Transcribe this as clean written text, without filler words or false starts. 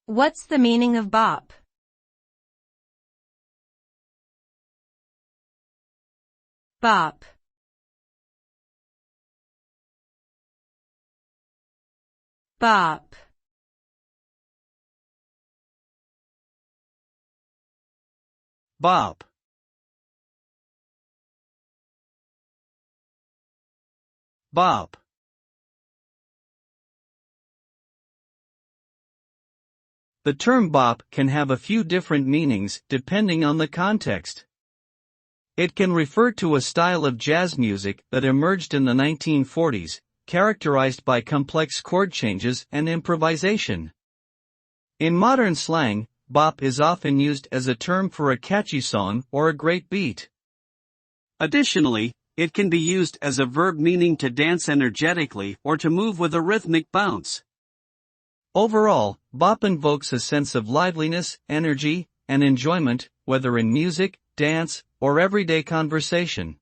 What's the meaning of bop? Bop. Bop. Bop. Bop. The term bop can have a few different meanings depending on the context. It can refer to a style of jazz music that emerged in the 1940s, characterized by complex chord changes and improvisation. In modern slang, bop is often used as a term for a catchy song or a great beat. Additionally, it can be used as a verb meaning to dance energetically or to move with a rhythmic bounce. Overall, bop invokes a sense of liveliness, energy, and enjoyment, whether in music, dance, or everyday conversation.